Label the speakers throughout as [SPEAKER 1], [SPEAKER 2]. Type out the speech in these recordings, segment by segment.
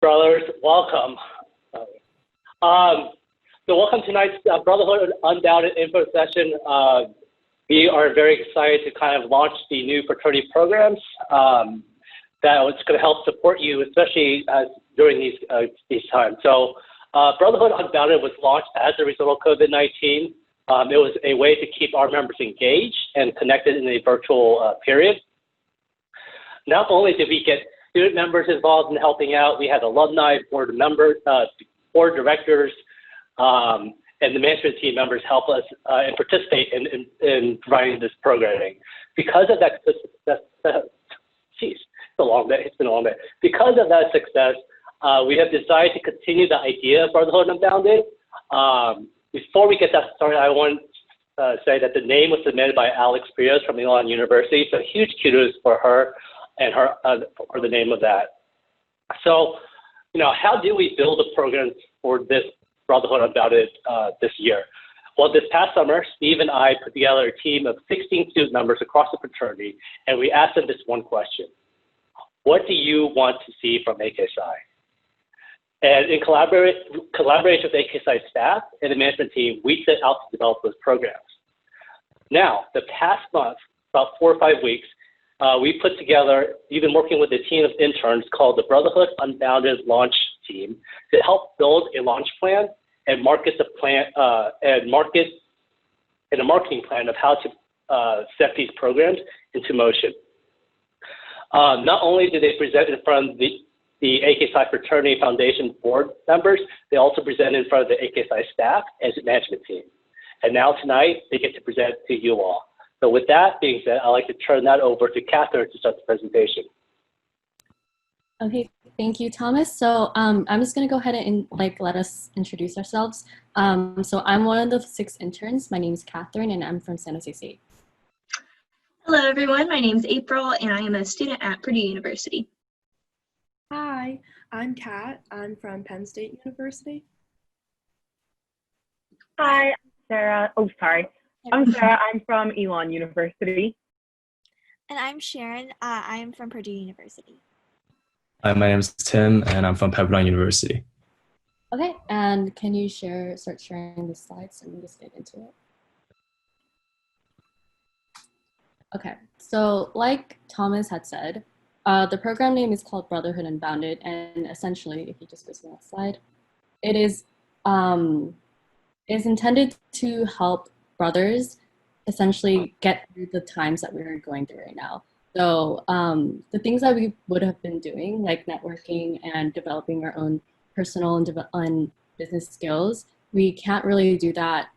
[SPEAKER 1] Brothers, welcome. So welcome to tonight's Brotherhood Unbounded info session. We are very excited to kind of launch the new fraternity programs that is going to help support you, especially during these times. So Brotherhood Unbounded was launched as a result of COVID-19. It was a way to keep our members engaged and connected in a virtual period. Not only did we get student members involved in helping out, we had alumni, board members, board directors, and the management team members help us and participate in providing this programming. Because of that, geez, it's a long day. It's been a long day. Because of that success, we have decided to continue the idea of Brotherhood Unbounded. Before we get that started, I want to say that the name was submitted by Alex Prios from Elon University, so huge kudos for her and for the name of that. So, how do we build a program for this Brotherhood Unbounded this year? Well, this past summer, Steve and I put together a team of 16 student members across the fraternity, and we asked them this one question: what do you want to see from AKSI? And in collaboration with AKSI staff and the management team, we set out to develop those programs. Now, the past month, about 4 or 5 weeks, we put together, we've been working with a team of interns called the Brotherhood Unbounded Launch Team to help build a launch plan and market the plan and a marketing plan of how to set these programs into motion. Not only did they present in front of the AKSI Fraternity Foundation board members, they also presented in front of the AKSI staff and management team. And now tonight, they get to present to you all. So with that being said, I'd like to turn that over to Catherine to start the presentation.
[SPEAKER 2] Okay, thank you, Thomas. So I'm just gonna go ahead and let us introduce ourselves. So I'm one of the 6 interns. My name is Catherine and I'm from San Jose State.
[SPEAKER 3] Hello everyone, my name is April and I am a student at Purdue University.
[SPEAKER 4] Hi, I'm Kat. I'm from Penn State University.
[SPEAKER 5] Hi, I'm Sarah. Oh, sorry. I'm Sarah. I'm from Elon University.
[SPEAKER 6] And I'm Sharon. I am from Purdue University.
[SPEAKER 7] Hi, my name is Tim, and I'm from Pepperdine University.
[SPEAKER 2] Okay, and can you start sharing the slides and we just get into it? Okay, so like Thomas had said, the program name is called Brotherhood Unbounded, and essentially, if you just go to the next slide, it is intended to help brothers essentially get through the times that we're going through right now. So the things that we would have been doing, like networking and developing our own personal and business skills, we can't really do that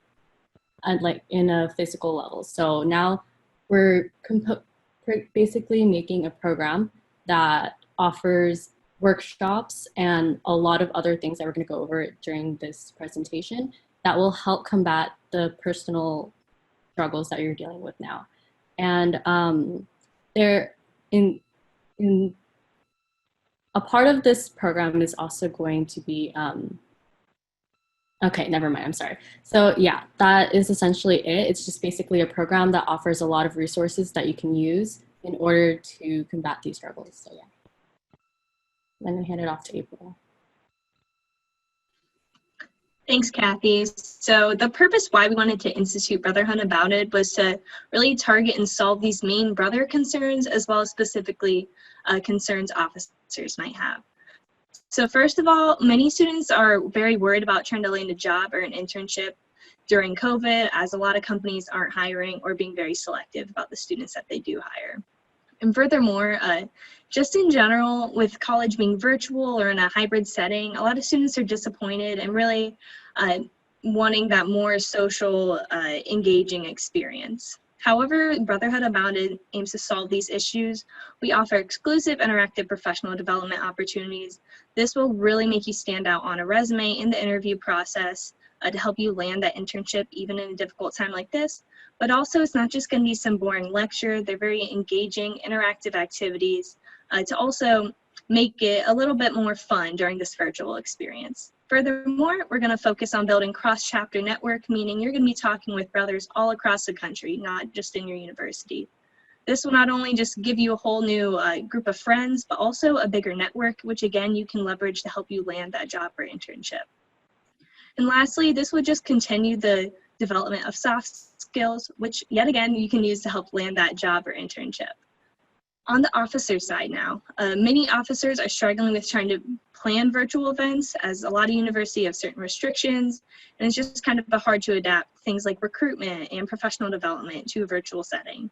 [SPEAKER 2] in a physical level. So now we're basically making a program that offers workshops and a lot of other things that we're going to go over during this presentation that will help combat the personal struggles that you're dealing with now. And a part of this program is also going to be, okay, never mind, I'm sorry. So yeah, that is essentially it. It's just basically a program that offers a lot of resources that you can use in order to combat these struggles. So yeah, I'm gonna hand it off to April.
[SPEAKER 3] Thanks, Kathy. So the purpose why we wanted to institute Brotherhood Unbounded was to really target and solve these main brother concerns, as well as specifically concerns officers might have. So first of all, many students are very worried about trying to land a job or an internship during COVID, as a lot of companies aren't hiring or being very selective about the students that they do hire. And furthermore, just in general, with college being virtual or in a hybrid setting, a lot of students are disappointed and really wanting that more social, engaging experience. However, Brotherhood Unbounded aims to solve these issues. We offer exclusive interactive professional development opportunities. This will really make you stand out on a resume in the interview process to help you land that internship even in a difficult time like this. But also, it's not just going to be some boring lecture. They're very engaging, interactive activities to also make it a little bit more fun during this virtual experience. Furthermore, we're going to focus on building cross-chapter network, meaning you're going to be talking with brothers all across the country, not just in your university. This will not only just give you a whole new group of friends, but also a bigger network, which again, you can leverage to help you land that job or internship. And lastly, this would just continue the development of soft skills, which yet again, you can use to help land that job or internship. On the officer side now, many officers are struggling with trying to plan virtual events, as a lot of universities have certain restrictions, and it's just kind of hard to adapt things like recruitment and professional development to a virtual setting.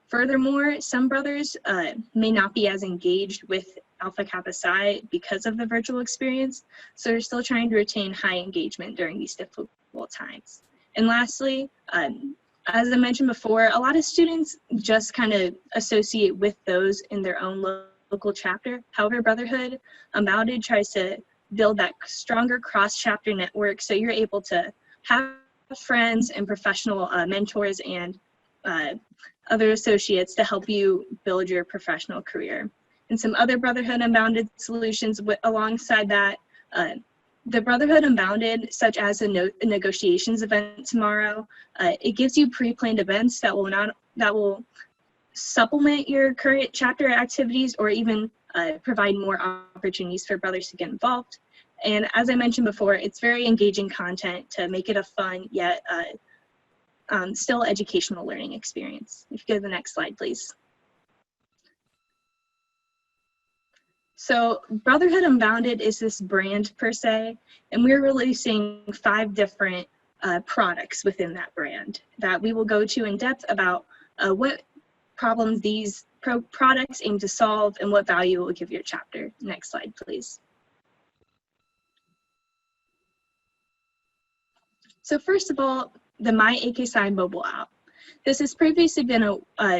[SPEAKER 3] Furthermore, some brothers may not be as engaged with Alpha Kappa Psi because of the virtual experience, so they're still trying to retain high engagement during these difficult times. And lastly, as I mentioned before, a lot of students just kind of associate with those in their own local chapter. However, Brotherhood Unbounded tries to build that stronger cross-chapter network, so you're able to have friends and professional mentors and other associates to help you build your professional career. And some other Brotherhood Unbounded solutions alongside that, the Brotherhood Unbounded, such as a negotiations event tomorrow, it gives you pre-planned events that will supplement your current chapter activities or even provide more opportunities for brothers to get involved. And as I mentioned before, it's very engaging content to make it a fun yet still educational learning experience. If you go to the next slide, please. So Brotherhood Unbounded is this brand per se, and we're releasing 5 different products within that brand that we will go to in depth about what problems these products aim to solve and what value it will give your chapter. Next slide, please. So first of all, the My AK Psi mobile app. This has previously been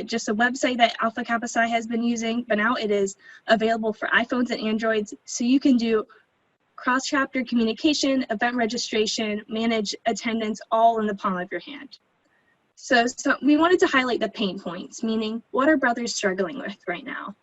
[SPEAKER 3] just a website that Alpha Kappa Psi has been using, but now it is available for iPhones and Androids, so you can do cross-chapter communication, event registration, manage attendance, all in the palm of your hand. So we wanted to highlight the pain points, meaning what are brothers struggling with right now?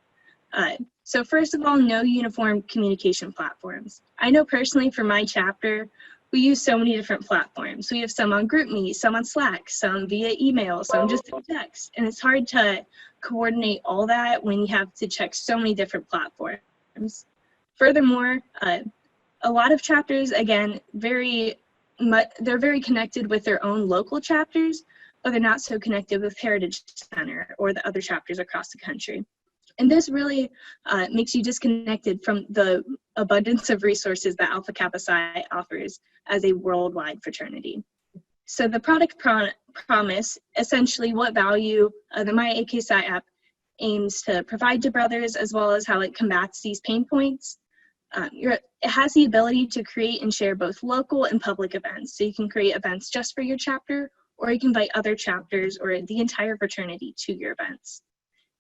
[SPEAKER 3] So first of all, no uniform communication platforms. I know personally for my chapter, we use so many different platforms. We have some on GroupMe, some on Slack, some via email, some just in text. And it's hard to coordinate all that when you have to check so many different platforms. Furthermore, a lot of chapters, again, they're very connected with their own local chapters, but they're not so connected with Heritage Center or the other chapters across the country. And this really makes you disconnected from the abundance of resources that Alpha Kappa Psi offers as a worldwide fraternity. So the product promise, essentially what value the My AK Psi app aims to provide to brothers, as well as how it combats these pain points. It has the ability to create and share both local and public events. So you can create events just for your chapter, or you can invite other chapters or the entire fraternity to your events.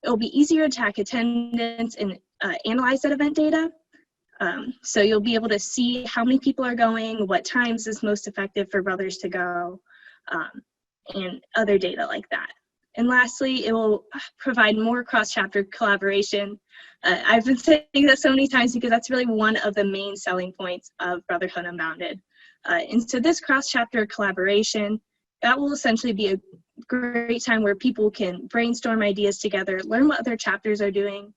[SPEAKER 3] It will be easier to track attendance and analyze that event data. So you'll be able to see how many people are going, what times is most effective for brothers to go, and other data like that. And lastly, it will provide more cross-chapter collaboration. I've been saying that so many times because that's really one of the main selling points of Brotherhood Unbounded. And so this cross-chapter collaboration, that will essentially be a great time where people can brainstorm ideas together, learn what other chapters are doing.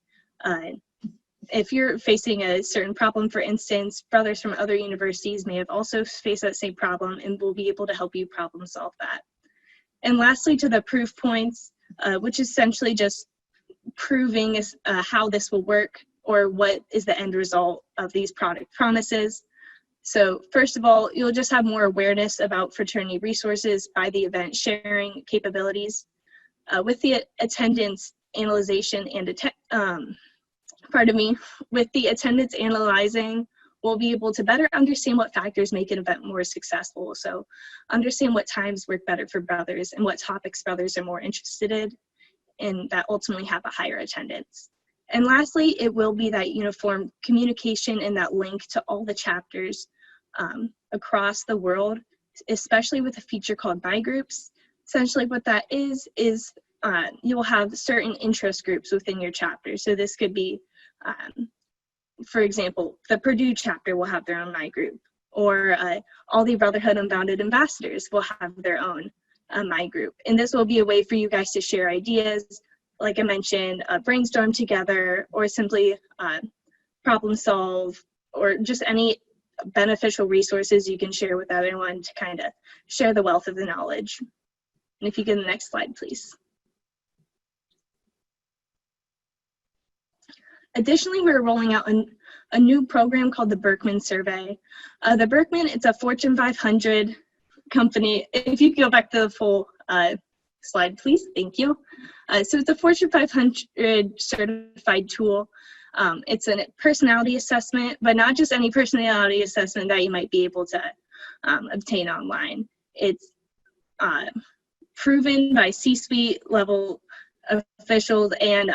[SPEAKER 3] If you're facing a certain problem, for instance, brothers from other universities may have also faced that same problem and will be able to help you problem solve that. And lastly, to the proof points, which is essentially just proving how this will work or what is the end result of these product promises. So first of all, you'll just have more awareness about fraternity resources by the event sharing capabilities. With the attendance analyzation and with the attendance analyzing, we'll be able to better understand what factors make an event more successful. So understand what times work better for brothers and what topics brothers are more interested in, and that ultimately have a higher attendance. And lastly, it will be that uniform communication and that link to all the chapters across the world, especially with a feature called My Groups. Essentially what that is you'll have certain interest groups within your chapter. So this could be, for example, the Purdue chapter will have their own My Group, or all the Brotherhood Unbounded ambassadors will have their own My Group. And this will be a way for you guys to share ideas, like I mentioned, brainstorm together, or simply problem solve, or just any beneficial resources you can share with everyone to kind of share the wealth of the knowledge. And if you get the next slide, please. Additionally, we're rolling out a new program called the Berkman Survey. The Berkman, it's a Fortune 500 company. If you go back to the full slide, please, thank you. So it's a Fortune 500 certified tool. It's a personality assessment, but not just any personality assessment that you might be able to obtain online. It's proven by C-suite level officials and,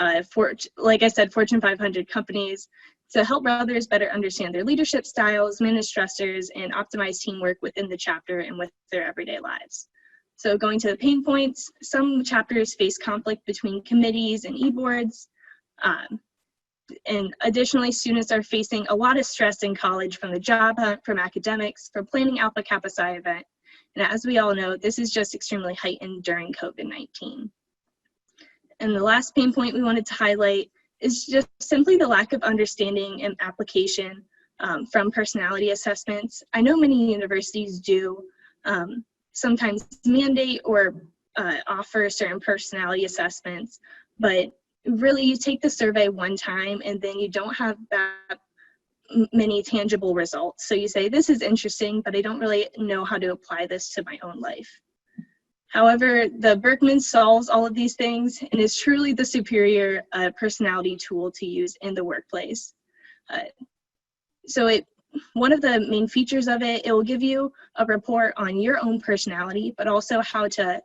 [SPEAKER 3] like I said, Fortune 500 companies to help brothers better understand their leadership styles, manage stressors, and optimize teamwork within the chapter and with their everyday lives. So going to the pain points, some chapters face conflict between committees and e-boards. And additionally, students are facing a lot of stress in college from the job hunt, from academics, from planning Alpha Kappa Psi event. And as we all know, this is just extremely heightened during COVID-19. And the last pain point we wanted to highlight is just simply the lack of understanding and application from personality assessments. I know many universities do sometimes mandate or offer certain personality assessments, but really you take the survey one time and then you don't have that many tangible results. So you say, this is interesting, but I don't really know how to apply this to my own life. However, the Berkman solves all of these things and is truly the superior personality tool to use in the workplace. One of the main features of it, it will give you a report on your own personality, but also how to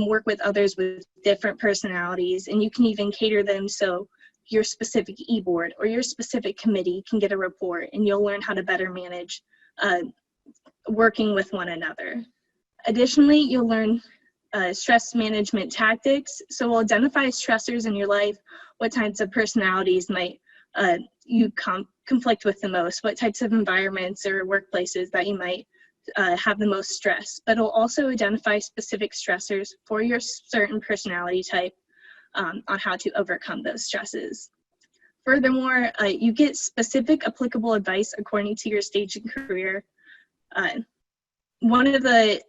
[SPEAKER 3] work with others with different personalities, and you can even cater them so your specific e-board or your specific committee can get a report, and you'll learn how to better manage working with one another. Additionally, you'll learn stress management tactics. So we'll identify stressors in your life, what types of personalities might you conflict with the most, what types of environments or workplaces that you might have the most stress, but it'll also identify specific stressors for your certain personality type on how to overcome those stresses. Furthermore, you get specific applicable advice according to your stage and career. One of the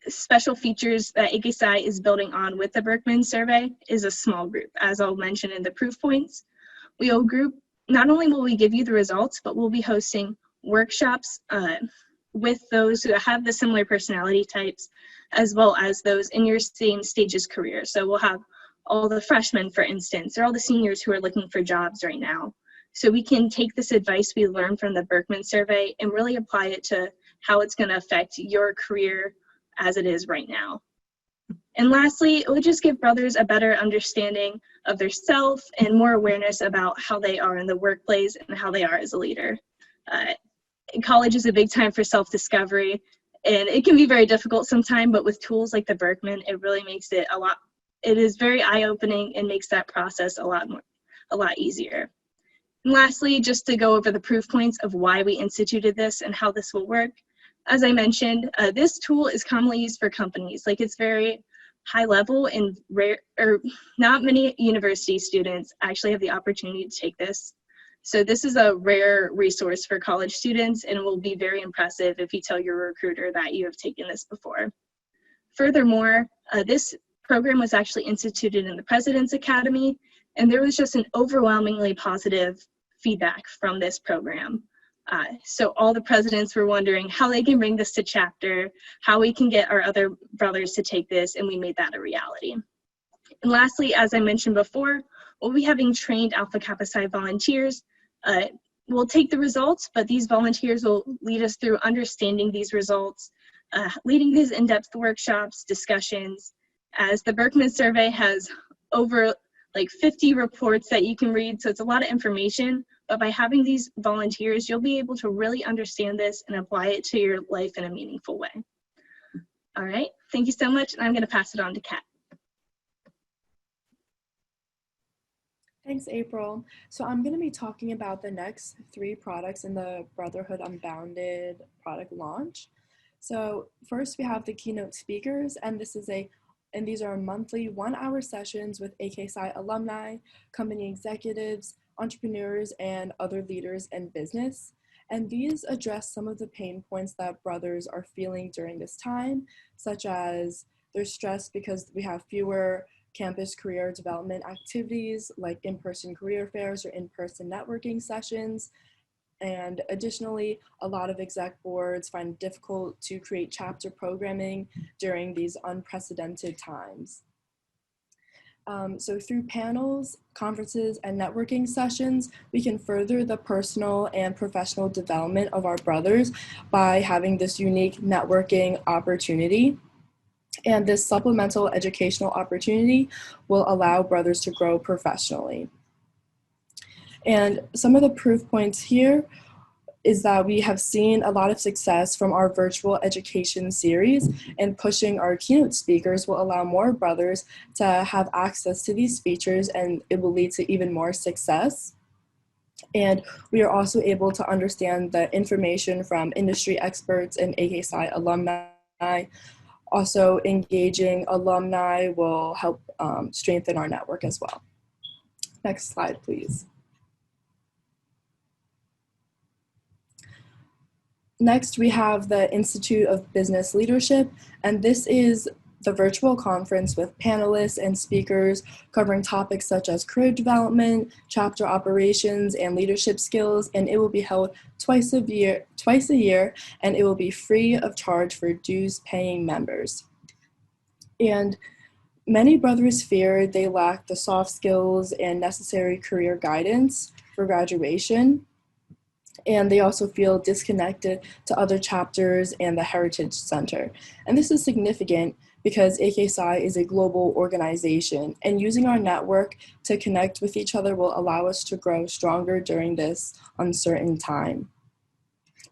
[SPEAKER 3] special features that AKSI is building on with the Berkman survey is a small group. As I'll mention in the proof points, not only will we give you the results, but we'll be hosting workshops with those who have the similar personality types, as well as those in your same stages career. So we'll have all the freshmen, for instance, or all the seniors who are looking for jobs right now. So we can take this advice we learned from the Berkman survey and really apply it to how it's going to affect your career as it is right now. And lastly, it would just give brothers a better understanding of their self and more awareness about how they are in the workplace and how they are as a leader. College is a big time for self-discovery, and it can be very difficult sometimes, but with tools like the Berkman, it really makes it it is very eye-opening and makes that process a lot easier. And lastly, just to go over the proof points of why we instituted this and how this will work. As I mentioned, this tool is commonly used for companies. Like, it's very high level and rare, or not many university students actually have the opportunity to take this. So this is a rare resource for college students, and it will be very impressive if you tell your recruiter that you have taken this before. Furthermore, this program was actually instituted in the President's Academy, and there was just an overwhelmingly positive feedback from this program. So all the presidents were wondering how they can bring this to chapter, how we can get our other brothers to take this, and we made that a reality. And lastly, as I mentioned before, we'll be having trained Alpha Kappa Psi volunteers. We'll take the results, but these volunteers will lead us through understanding these results, leading these in-depth workshops, discussions, as the Berkman survey has over 50 reports that you can read, so it's a lot of information, but by having these volunteers, you'll be able to really understand this and apply it to your life in a meaningful way. All right, thank you so much, and I'm going to pass it on to Kat.
[SPEAKER 4] Thanks, April. So I'm going to be talking about the next 3 products in the Brotherhood Unbounded product launch. So first we have the Keynote Speakers, and this is a And these are monthly 1-hour sessions with AKSI alumni, company executives, entrepreneurs, and other leaders in business. And these address some of the pain points that brothers are feeling during this time, such as they're stressed because we have fewer campus career development activities like in-person career fairs or in-person networking sessions. And additionally, a lot of exec boards find it difficult to create chapter programming during these unprecedented times. So through panels, conferences, and networking sessions, we can further the personal and professional development of our brothers by having this unique networking opportunity. And this supplemental educational opportunity will allow brothers to grow professionally. And some of the proof points here is that we have seen a lot of success from our virtual education series, and pushing our keynote speakers will allow more brothers to have access to these features, and it will lead to even more success. And we are also able to understand the information from industry experts and AKSI alumni. Also, engaging alumni will help strengthen our network as well. Next slide, please. Next, we have the Institute of Business Leadership, and this is the virtual conference with panelists and speakers covering topics such as career development, chapter operations, and leadership skills, and it will be held twice a year, and it will be free of charge for dues-paying members. And many brothers fear they lack the soft skills and necessary career guidance for graduation. And they also feel disconnected to other chapters and the Heritage Center. And this is significant because AKSI is a global organization, and using our network to connect with each other will allow us to grow stronger during this uncertain time.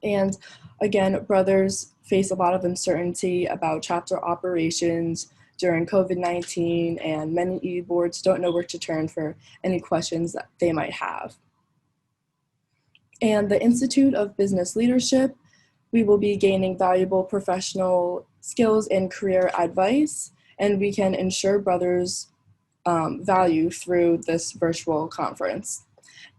[SPEAKER 4] And again, brothers face a lot of uncertainty about chapter operations during COVID-19, and many e-boards don't know where to turn for any questions that they might have. And the Institute of Business Leadership, we will be gaining valuable professional skills and career advice, and we can ensure brothers' value through this virtual conference.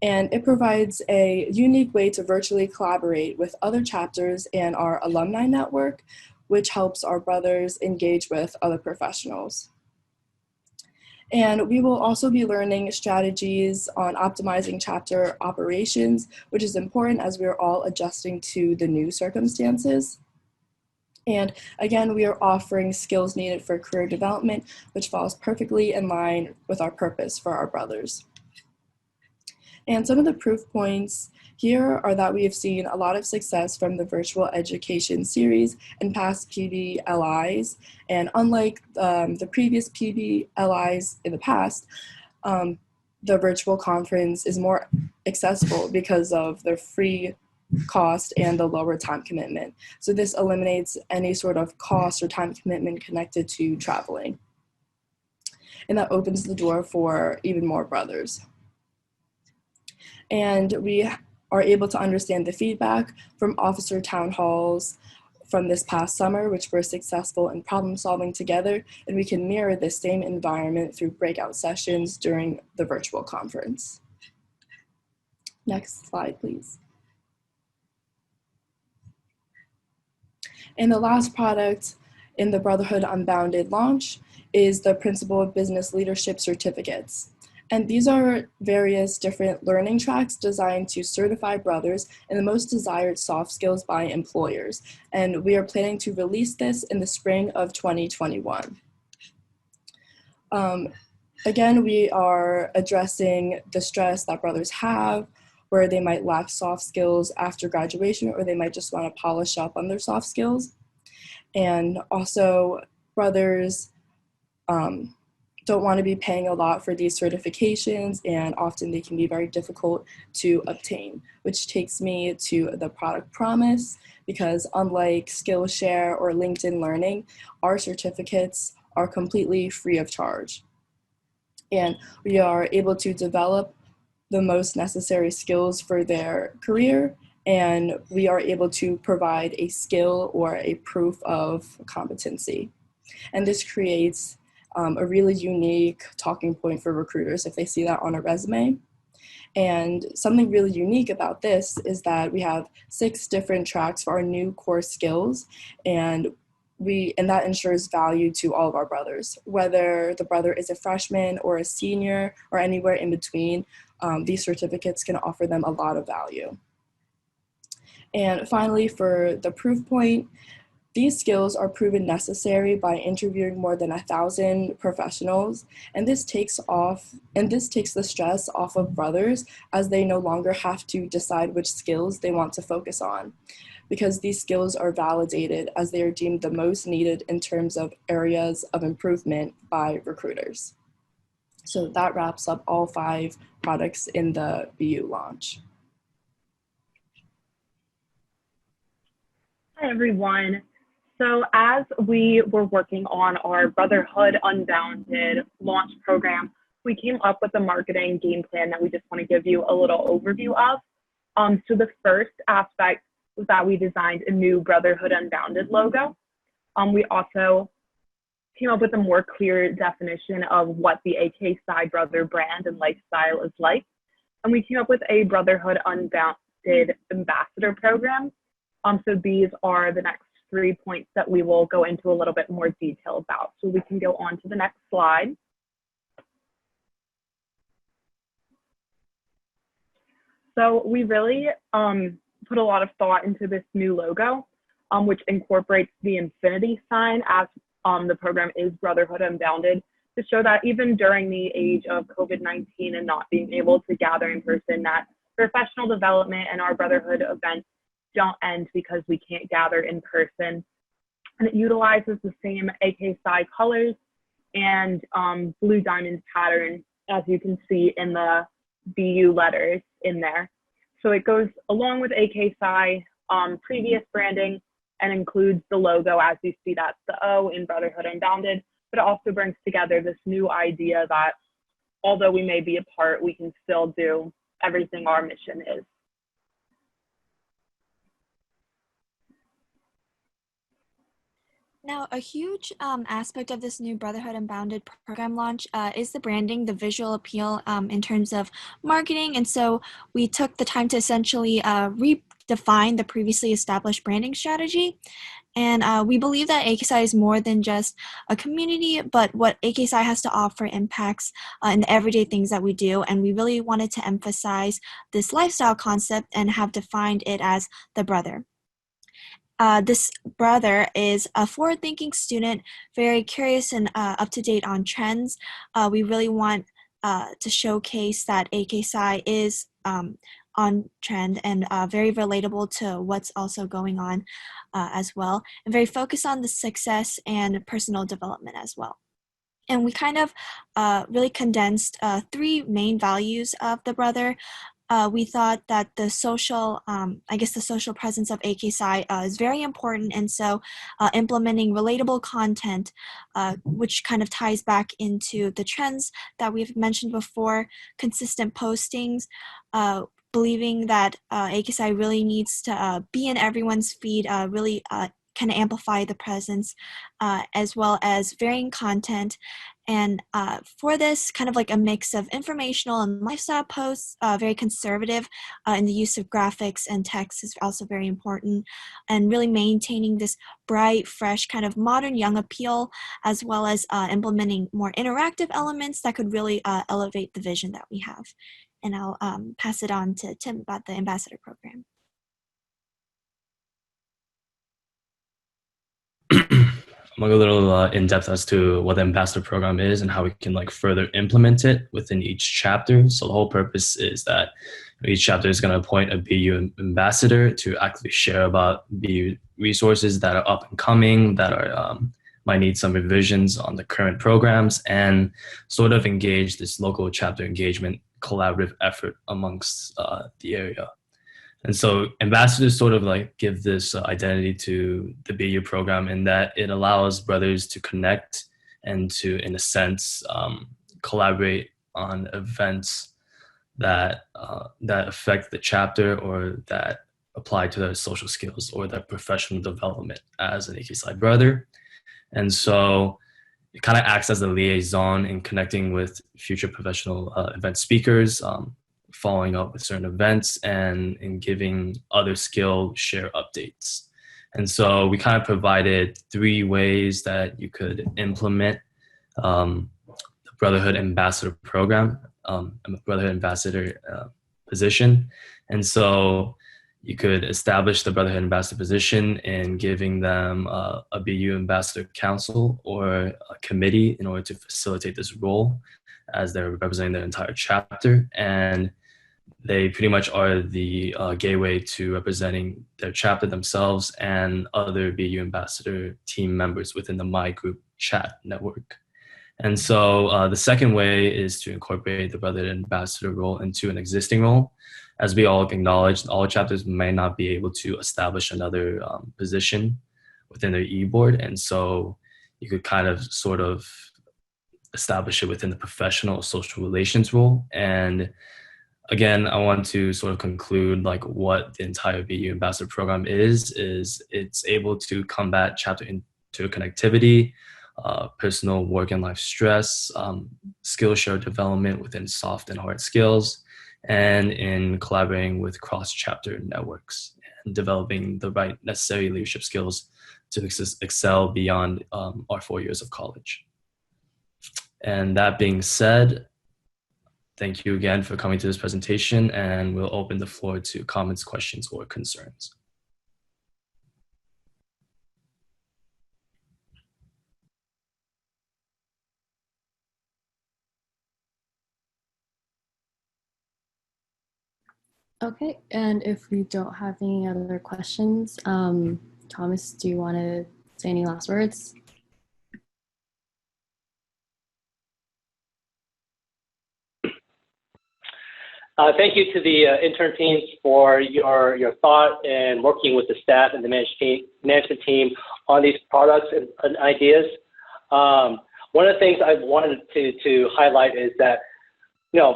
[SPEAKER 4] And it provides a unique way to virtually collaborate with other chapters and our alumni network, which helps our brothers engage with other professionals. And we will also be learning strategies on optimizing chapter operations, which is important as we are all adjusting to the new circumstances. And again, we are offering skills needed for career development, which falls perfectly in line with our purpose for our brothers. And some of the proof points here are that we have seen a lot of success from the virtual education series and past PBLIs. And unlike the previous PBLIs in the past, the virtual conference is more accessible because of the free cost and the lower time commitment. So this eliminates any sort of cost or time commitment connected to traveling. And that opens the door for even more brothers. And we are able to understand the feedback from officer town halls from this past summer, which were successful in problem solving together, and we can mirror this same environment through breakout sessions during the virtual conference. Next slide, please. And the last product in the Brotherhood Unbounded launch is the Principle of Business Leadership Certificates. And these are various different learning tracks designed to certify brothers in the most desired soft skills by employers. And we are planning to release this in the spring of 2021. Again, we are addressing the stress that brothers have, where they might lack soft skills after graduation, or they might just want to polish up on their soft skills. And also, brothers don't want to be paying a lot for these certifications, and often they can be very difficult to obtain, which takes me to the product promise, because unlike Skillshare or LinkedIn Learning, our certificates are completely free of charge. And we are able to develop the most necessary skills for their career, and we are able to provide a skill or a proof of competency. And this creates a really unique talking point for recruiters if they see that on a resume. And something really unique about this is that we have 6 different tracks for our new core skills, and that ensures value to all of our brothers. Whether the brother is a freshman or a senior or anywhere in between, these certificates can offer them a lot of value. And finally, for the proof point, these skills are proven necessary by interviewing more than 1,000 professionals, and this takes the stress off of brothers, as they no longer have to decide which skills they want to focus on, because these skills are validated as they are deemed the most needed in terms of areas of improvement by recruiters. So that wraps up all 5 products in the BU launch.
[SPEAKER 5] Hi, everyone. So as we were working on our Brotherhood Unbounded launch program, we came up with a marketing game plan that we just want to give you a little overview of. So the first aspect was that we designed a new Brotherhood Unbounded logo. We also came up with a more clear definition of what the AK Psi Brother brand and lifestyle is like. And we came up with a Brotherhood Unbounded ambassador program. So these are the next 3 points that we will go into a little bit more detail about. So we can go on to the next slide. So we really put a lot of thought into this new logo, which incorporates the infinity sign, as the program is Brotherhood Unbounded, to show that even during the age of COVID-19 and not being able to gather in person, that professional development and our Brotherhood events don't end because we can't gather in person. And it utilizes the same AK Psi colors and blue diamond pattern, as you can see in the BU letters in there. So it goes along with AK Psi previous branding and includes the logo, as you see that's the O in Brotherhood Unbounded, but it also brings together this new idea that although we may be apart, we can still do everything our mission is.
[SPEAKER 6] Now, a huge aspect of this new Brotherhood Unbounded program launch is the branding, the visual appeal in terms of marketing. And so we took the time to essentially redefine the previously established branding strategy. And we believe that AKSI is more than just a community, but what AKSI has to offer impacts in the everyday things that we do. And we really wanted to emphasize this lifestyle concept and have defined it as the brother. This brother is a forward-thinking student, very curious and up-to-date on trends. We really want to showcase that AKSI is on trend and very relatable to what's also going on as well, and very focused on the success and personal development as well. And we kind of really condensed 3 main values of the brother. We thought that the social, the social presence of AKSI is very important. And so implementing relatable content, which kind of ties back into the trends that we've mentioned before, consistent postings, believing that AKSI really needs to be in everyone's feed, really kind of amplify the presence, as well as varying content. And for this, kind of like a mix of informational and lifestyle posts, very conservative in the use of graphics and text is also very important, and really maintaining this bright, fresh, kind of modern young appeal, as well as implementing more interactive elements that could really elevate the vision that we have. And I'll pass it on to Tim about the ambassador program.
[SPEAKER 7] I'm gonna go a little in depth as to what the ambassador program is and how we can further implement it within each chapter. So the whole purpose is that each chapter is going to appoint a BU ambassador to actively share about BU resources that are up and coming, that are might need some revisions on the current programs, and sort of engage this local chapter engagement collaborative effort amongst the area. And so ambassadors sort of give this identity to the BU program, in that it allows brothers to connect and to, in a sense, collaborate on events that that affect the chapter or that apply to their social skills or their professional development as an AKSI brother. And so it kind of acts as a liaison in connecting with future professional event speakers, following up with certain events, and in giving other skill share updates. And so we kind of provided 3 ways that you could implement the Brotherhood Ambassador program, Brotherhood Ambassador position. And so you could establish the Brotherhood Ambassador position in giving them a BU Ambassador Council or a committee in order to facilitate this role, as they're representing their entire chapter. And they pretty much are the gateway to representing their chapter themselves and other BU Ambassador team members within the My Group chat network. And so the second way is to incorporate the Brotherhood Ambassador role into an existing role. As we all acknowledge, all chapters may not be able to establish another position within their e-board. And so you could kind of sort of establish it within the professional social relations role. And again, I want to sort of conclude like what the entire BU Ambassador program is it's able to combat chapter interconnectivity, personal work and life stress, skill share development within soft and hard skills, and in collaborating with cross-chapter networks and developing the right necessary leadership skills to excel beyond our 4 years of college. And that being said, thank you again for coming to this presentation, and we'll open the floor to comments, questions, or concerns.
[SPEAKER 2] Okay, and if we don't have any other questions, Thomas, do you want to say any last words?
[SPEAKER 1] Thank you to the intern teams for your thought and working with the staff and the management team on these products and ideas. One of the things I wanted to highlight is that,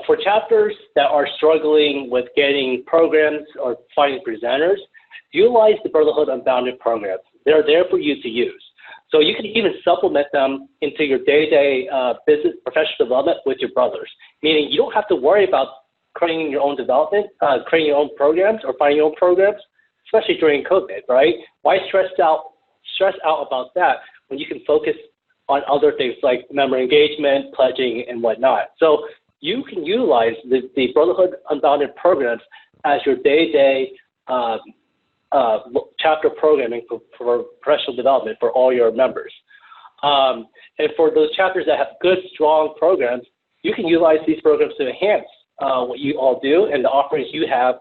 [SPEAKER 1] for chapters that are struggling with getting programs or finding presenters, utilize the Brotherhood Unbounded programs. They're there for you to use. So you can even supplement them into your day-to-day business professional development with your brothers, meaning you don't have to worry about creating your own development, creating your own programs or finding your own programs, especially during COVID, right? Why stress out about that when you can focus on other things like member engagement, pledging, and whatnot? So you can utilize the Brotherhood Unbounded programs as your day-to-day chapter programming for professional development for all your members. And for those chapters that have good, strong programs, you can utilize these programs to enhance what you all do and the offerings you have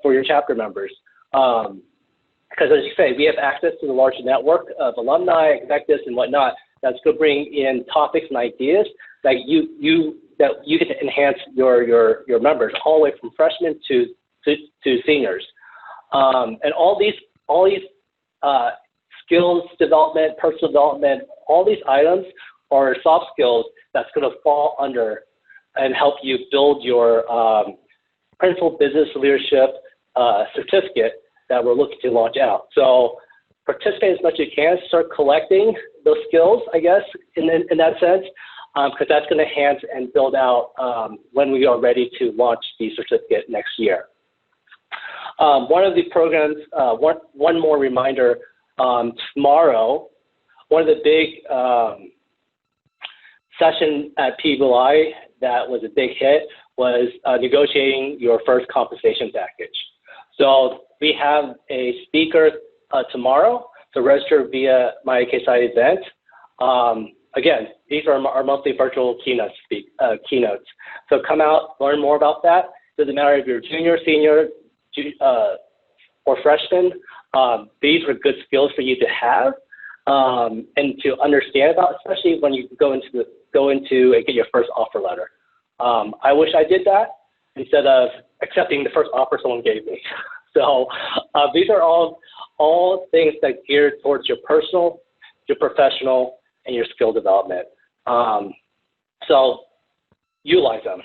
[SPEAKER 1] for your chapter members. Because as you say, we have access to the large network of alumni, executives, and whatnot that's going to bring in topics and ideas that you can enhance your members all the way from freshmen to seniors. And all these skills development, personal development, all these items are soft skills that's going to fall under and help you build your principal business leadership certificate that we're looking to launch out. So participate as much as you can, start collecting those skills, I guess, in that sense, because that's going to enhance and build out when we are ready to launch the certificate next year. One of the programs, one more reminder, tomorrow, one of the big session at PBLI that was a big hit was negotiating your first compensation package. So we have a speaker tomorrow to register via my AKSI event. Again, these are our monthly virtual keynotes. So come out, learn more about that. Doesn't matter if you're junior, senior, or freshman. These are good skills for you to have and to understand about, especially when you go into and get your first offer letter. I wish I did that instead of accepting the first offer someone gave me. So these are all things that gear towards your personal, your professional, and your skill development. So utilize them.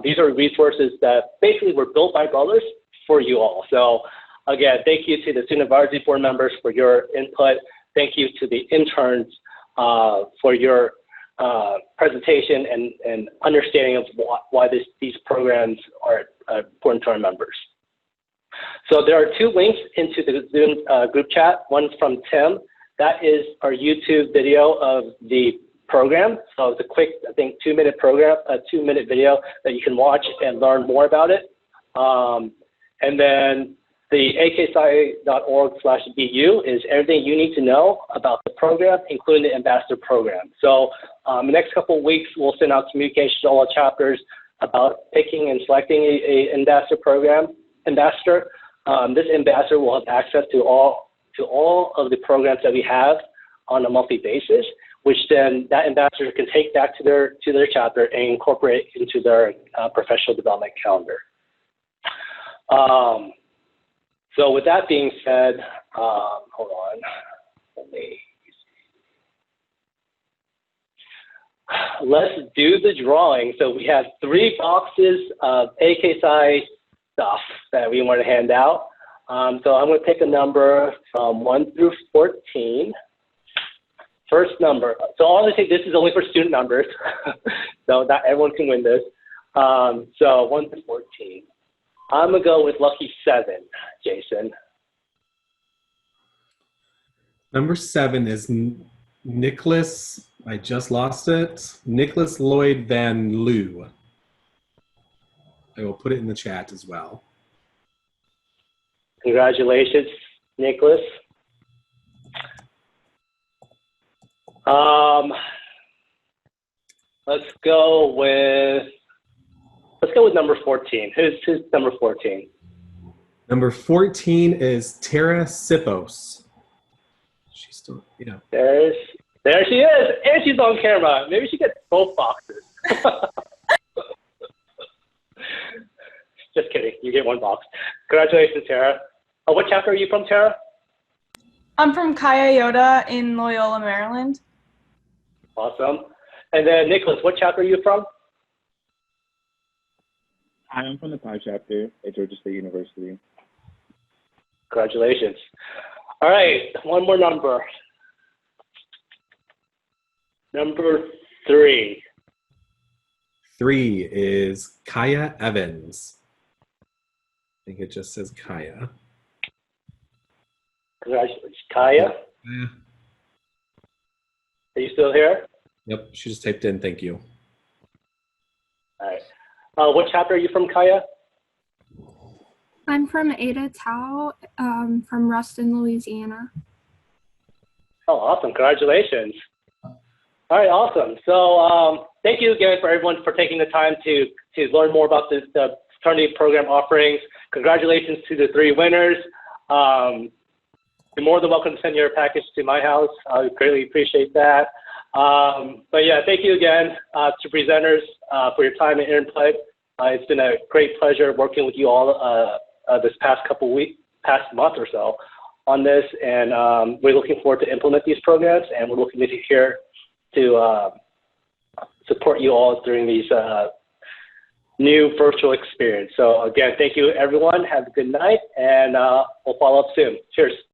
[SPEAKER 1] These are resources that basically were built by brothers for you all. So again, thank you to the Student Advisory Board members for your input. Thank you to the interns for your presentation and understanding of why these programs are important to our members. So there are 2 links into the Zoom group chat. One's from Tim. That is our YouTube video of the program. So it's a quick, I think, 2-minute program, a 2-minute video that you can watch and learn more about it. And then the aksci.org/BU is everything you need to know about the program, including the ambassador program. So the next couple of weeks, we'll send out communications to all the chapters about picking and selecting a ambassador program. This ambassador will have access to all of the programs that we have on a monthly basis, which then that ambassador can take back to their chapter and incorporate into their professional development calendar. So with that being said, hold on, let's do the drawing. So we have 3 boxes of AKSI stuff that we want to hand out. So I'm going to pick a number from 1 through 14. First number. So obviously this is only for student numbers, so not everyone can win this. So 1 through 14. I'm going to go with lucky 7, Jason.
[SPEAKER 8] Number 7 is Nicholas, I just lost it, Nicholas Lloyd Van Loo. I will put it in the chat as well.
[SPEAKER 1] Congratulations, Nicholas. Let's go with number 14. Who's number 14?
[SPEAKER 8] Number 14 is Tara Sipos. She's still, yeah.
[SPEAKER 1] There she is, and she's on camera. Maybe she gets both boxes. Just kidding. You get 1 box. Congratulations, Tara. What chapter are you from, Tara?
[SPEAKER 9] I'm from Chi Iota in Loyola, Maryland.
[SPEAKER 1] Awesome. And then Nicholas, what chapter are you from?
[SPEAKER 10] I am from the Pi chapter at Georgia State University.
[SPEAKER 1] Congratulations. All right, 1 more number. Number 3.
[SPEAKER 8] 3 is Kaya Evans. I think it just says Kaya.
[SPEAKER 1] Congratulations. Kaya?
[SPEAKER 8] Yeah.
[SPEAKER 1] Are you still here?
[SPEAKER 8] Yep, she just typed in, thank you.
[SPEAKER 1] All right. What chapter are you from, Kaya?
[SPEAKER 11] I'm from Ada Tao, from Ruston, Louisiana.
[SPEAKER 1] Oh, awesome. Congratulations. All right, awesome. So thank you again for everyone for taking the time to learn more about the fraternity program offerings. Congratulations to the 3 winners. You're more than welcome to send your package to my house. I greatly appreciate that. But yeah, thank you again to presenters for your time and input. It's been a great pleasure working with you all this past month or so on this, and we're looking forward to implement these programs, and we're looking to support you all during these new virtual experience. So again, thank you everyone. Have a good night, and we'll follow up soon. Cheers.